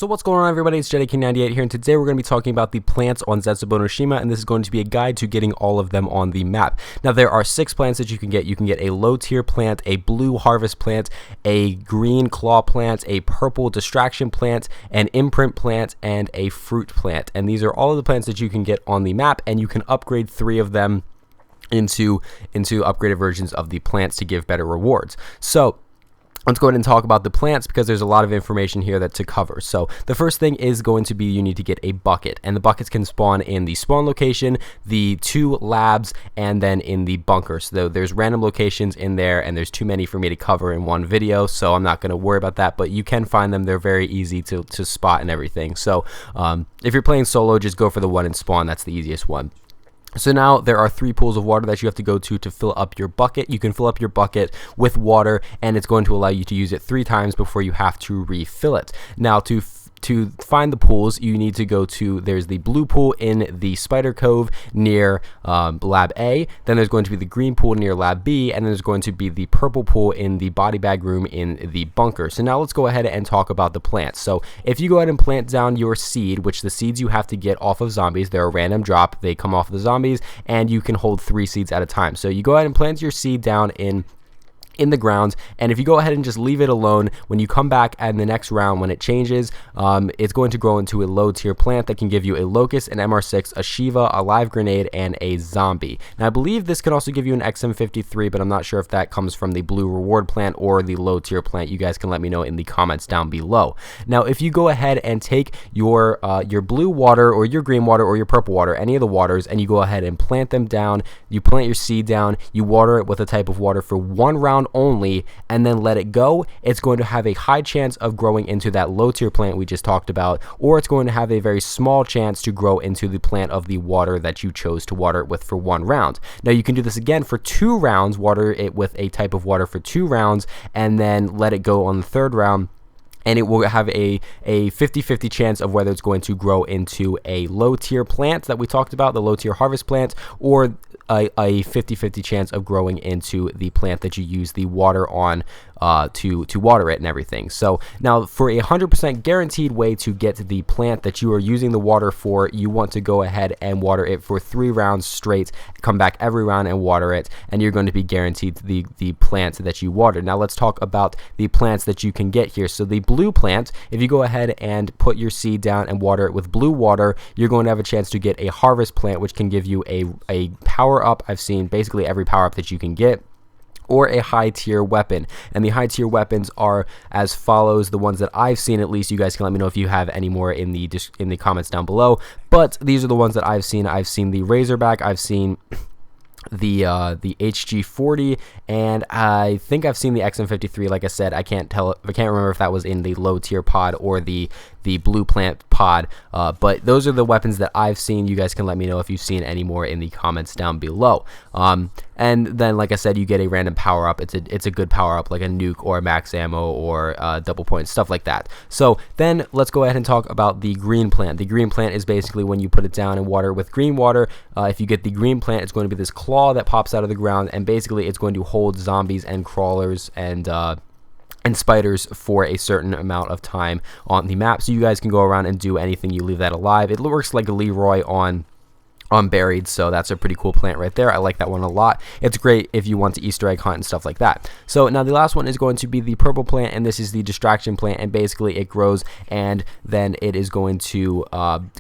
So what's going on, everybody? It's JediKing98 here, and today we're going to be talking about the plants on Zetsubou no Shima, and this is going to be a guide to getting all of them on the map. Now, there are 6 plants that you can get. You can get a low-tier plant, a blue harvest plant, a green claw plant, a purple distraction plant, an imprint plant, and a fruit plant. And these are all of the plants that you can get on the map, and you can upgrade 3 of them into upgraded versions of the plants to give better rewards. So let's go ahead and talk about the plants because there's a lot of information here to cover. So the first thing is going to be you need to get a bucket, and the buckets can spawn in the spawn location, the 2 labs, and then in the bunker. So there's random locations in there, and there's too many for me to cover in one video, so I'm not going to worry about that, but you can find them. They're very easy to spot and everything. So if you're playing solo, just go for the one in spawn. That's the easiest one. So now there are 3 pools of water that you have to go to fill up your bucket. You can fill up your bucket with water, and it's going to allow you to use it 3 times before you have to refill it. Now, to find the pools, you need to go to, there's the blue pool in the Spider Cove near Lab A, then there's going to be the green pool near Lab B, and then there's going to be the purple pool in the body bag room in the bunker. So now let's go ahead and talk about the plants. So if you go ahead and plant down your seed, which the seeds you have to get off of zombies, they're a random drop, they come off of the zombies, and you can hold 3 seeds at a time. So you go ahead and plant your seed down in the ground, and if you go ahead and just leave it alone, when you come back in the next round, when it changes, it's going to grow into a low tier plant that can give you a locust, an MR6, a Shiva, a live grenade, and a zombie. Now I believe this can also give you an XM53, but I'm not sure if that comes from the blue reward plant or the low tier plant. You guys can let me know in the comments down below. Now if you go ahead and take your blue water or your green water or your purple water, any of the waters, and you go ahead and plant them down, you plant your seed down, you water it with a type of water for 1 round only, and then let it go, it's going to have a high chance of growing into that low tier plant we just talked about, or it's going to have a very small chance to grow into the plant of the water that you chose to water it with for 1 round. Now you can do this again for 2 rounds, water it with a type of water for 2 rounds, and then let it go on the 3rd round, and it will have a 50-50 chance of whether it's going to grow into a low tier plant that we talked about, the low tier harvest plant, or a 50-50 chance of growing into the plant that you use the water on to water it and everything. So now for a 100% guaranteed way to get the plant that you are using the water for, you want to go ahead and water it for 3 rounds straight, come back every round and water it, and you're going to be guaranteed the plant that you watered. Now let's talk about the plants that you can get here. So the blue plant, if you go ahead and put your seed down and water it with blue water, you're going to have a chance to get a harvest plant, which can give you a power up. I've seen basically every power up that you can get, or a high tier weapon. And the high tier weapons are as follows, the ones that I've seen at least. You guys can let me know if you have any more in the comments down below, but these are the ones that I've seen. I've seen the Razorback, I've seen the HG40, and I think I've seen the XM53. Like I said, I can't remember if that was in the low tier pod or the blue plant pod, but those are the weapons that I've seen. You guys can let me know if you've seen any more in the comments down below. And then, like I said, you get a random power up. It's a good power up, like a nuke or a max ammo or double points, stuff like that. So then let's go ahead and talk about the green plant. The green plant is basically when you put it down and water it with green water. If you get the green plant, it's going to be this claw that pops out of the ground, and basically it's going to hold zombies and crawlers and spiders for a certain amount of time on the map. So you guys can go around and do anything. You leave that alive. It works like a Leroy on buried, so that's a pretty cool plant right there. I like that one a lot. It's great if you want to Easter egg hunt and stuff like that. So now the last one is going to be the purple plant, and this is the distraction plant, and basically it grows, and then it is going to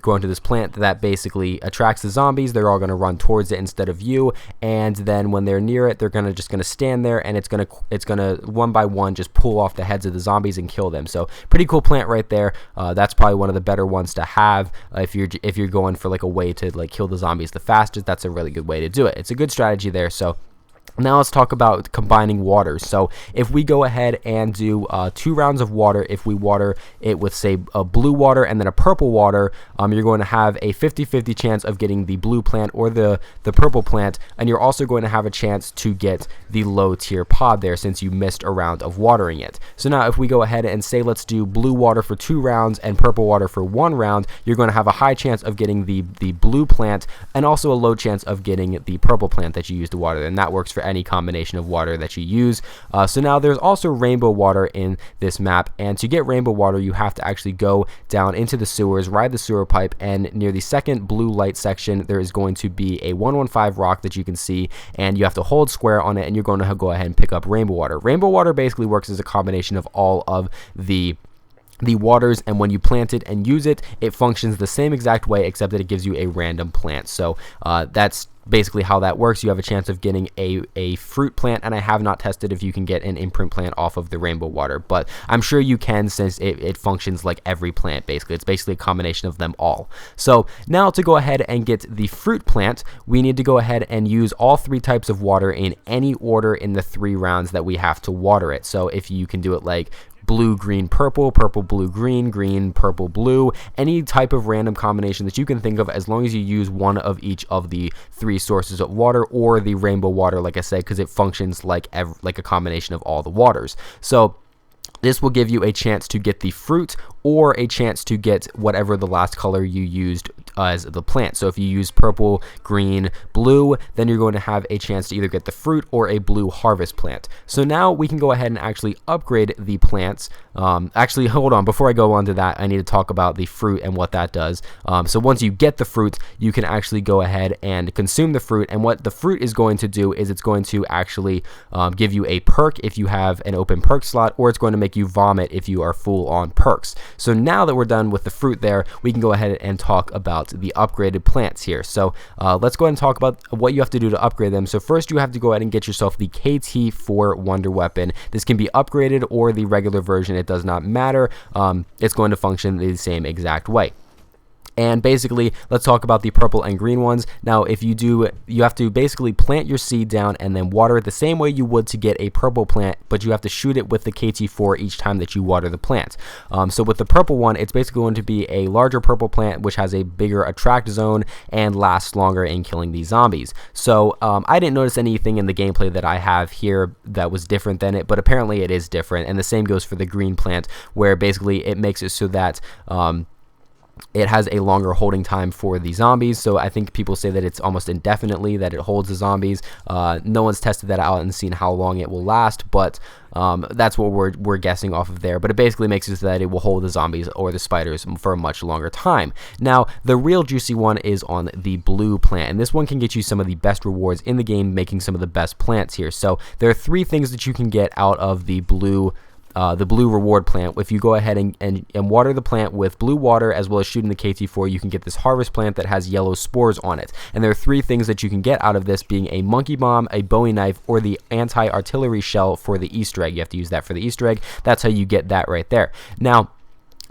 grow into this plant that basically attracts the zombies. They're all going to run towards it instead of you, and then when they're near it, they're just gonna stand there, and it's gonna one by one just pull off the heads of the zombies and kill them. So pretty cool plant right there. That's probably one of the better ones to have if you're going for like a way to like kill the zombies the fastest. That's a really good way to do it. It's a good strategy there. So now let's talk about combining waters. So if we go ahead and do 2 rounds of water, if we water it with, say, a blue water and then a purple water, you're going to have a 50-50 chance of getting the blue plant or the purple plant, and you're also going to have a chance to get the low tier pod there since you missed a round of watering it. So now if we go ahead and say let's do blue water for 2 rounds and purple water for 1 round, you're going to have a high chance of getting the blue plant and also a low chance of getting the purple plant that you used to water, and that works for any combination of water that you use. So now there's also rainbow water in this map, and to get rainbow water you have to actually go down into the sewers, ride the sewer pipe, and near the second blue light section there is going to be a 115 rock that you can see, and you have to hold square on it, and you're going to go ahead and pick up rainbow water. Rainbow water basically works as a combination of all of the waters, and when you plant it and use it, it functions the same exact way, except that it gives you a random plant. So that's basically how that works. You have a chance of getting a fruit plant, and I have not tested if you can get an imprint plant off of the rainbow water, but I'm sure you can, since it functions like every plant. Basically, it's basically a combination of them all. So now to go ahead and get the fruit plant, we need to go ahead and use all 3 types of water in any order in the 3 rounds that we have to water it. So if you can do it like blue, green, purple, purple, blue, green, green, purple, blue, any type of random combination that you can think of, as long as you use one of each of the 3 sources of water, or the rainbow water, like I said, because it functions like a combination of all the waters. So this will give you a chance to get the fruit, or a chance to get whatever the last color you used as the plant. So if you use purple, green, blue, then you're going to have a chance to either get the fruit or a blue harvest plant. So now we can go ahead and actually upgrade the plants. Actually, hold on, before I go on to that, I need to talk about the fruit and what that does. So once you get the fruit, you can actually go ahead and consume the fruit, and what the fruit is going to do is it's going to actually give you a perk if you have an open perk slot, or it's going to make you vomit if you are full on perks. So now that we're done with the fruit there, we can go ahead and talk about the upgraded plants here. So let's go ahead and talk about what you have to do to upgrade them. So first you have to go ahead and get yourself the KT4 Wonder Weapon. This can be upgraded or the regular version, it does not matter. It's going to function the same exact way. And basically, let's talk about the purple and green ones. Now, if you do, you have to basically plant your seed down and then water it the same way you would to get a purple plant, but you have to shoot it with the KT4 each time that you water the plant. So with the purple one, it's basically going to be a larger purple plant, which has a bigger attract zone and lasts longer in killing these zombies. So I didn't notice anything in the gameplay that I have here that was different than it, but apparently it is different. And the same goes for the green plant, where basically it makes it so that it has a longer holding time for the zombies. So I think people say that it's almost indefinitely that it holds the zombies. No one's tested that out and seen how long it will last, but that's what we're guessing off of there. But it basically makes it so that it will hold the zombies or the spiders for a much longer time. Now, the real juicy one is on the blue plant, and this one can get you some of the best rewards in the game, making some of the best plants here. So there are 3 things that you can get out of the blue reward plant. If you go ahead and water the plant with blue water as well as shooting the KT4, you can get this harvest plant that has yellow spores on it. And there are 3 things that you can get out of this, being a monkey bomb, a Bowie knife, or the anti-artillery shell for the Easter egg. You have to use that for the Easter egg. That's how you get that right there. Now,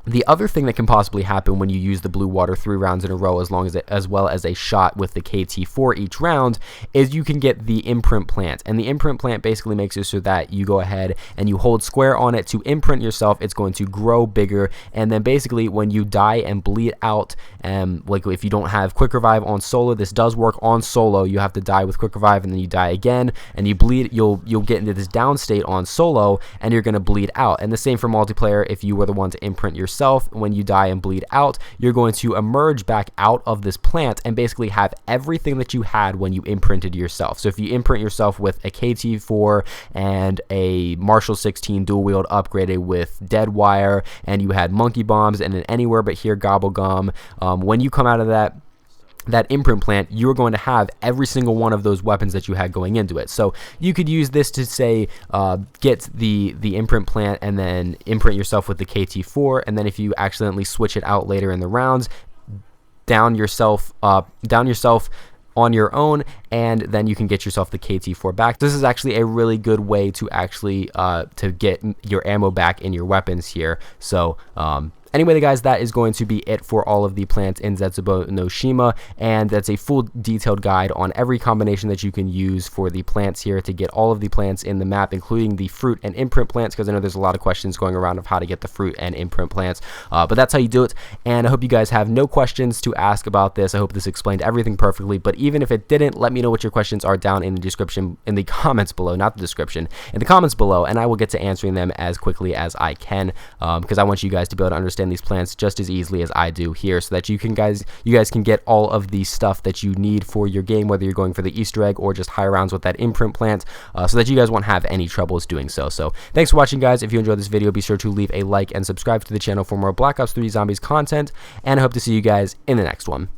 the other thing that can possibly happen when you use the blue water 3 rounds in a row, as well as a shot with the KT4 each round, is you can get the imprint plant. And the imprint plant basically makes it so that you go ahead and you hold square on it to imprint yourself. It's going to grow bigger, and then basically when you die and bleed out, like if you don't have quick revive on solo, this does work on solo. You have to die with quick revive, and then you die again, and you bleed. You'll get into this down state on solo, and you're going to bleed out. And the same for multiplayer. If you were the one to imprint yourself, when you die and bleed out, you're going to emerge back out of this plant and basically have everything that you had when you imprinted yourself. So if you imprint yourself with a KT4 and a Marshall 16 dual wield upgraded with dead wire, and you had monkey bombs and an anywhere but here gobble gum, when you come out of that imprint plant, you're going to have every single one of those weapons that you had going into it. So you could use this to say get the imprint plant and then imprint yourself with the KT4, and then if you accidentally switch it out later in the rounds, down yourself on your own, and then you can get yourself the KT4 back. This is actually a really good way to actually to get your ammo back in your weapons here. So anyway, guys, that is going to be it for all of the plants in Zetsubou no Shima, and that's a full detailed guide on every combination that you can use for the plants here to get all of the plants in the map, including the fruit and imprint plants, because I know there's a lot of questions going around of how to get the fruit and imprint plants, but that's how you do it. And I hope you guys have no questions to ask about this. I hope this explained everything perfectly, but even if it didn't, let me know what your questions are down in the description, in the comments below, not the description, in the comments below, and I will get to answering them as quickly as I can, because I want you guys to be able to understand understand these plants just as easily as I do here, so that you guys can get all of the stuff that you need for your game, whether you're going for the Easter egg or just high rounds with that imprint plant, so that you guys won't have any troubles doing so. So thanks for watching, guys. If you enjoyed this video, be sure to leave a like and subscribe to the channel for more Black Ops 3 Zombies content, and I hope to see you guys in the next one.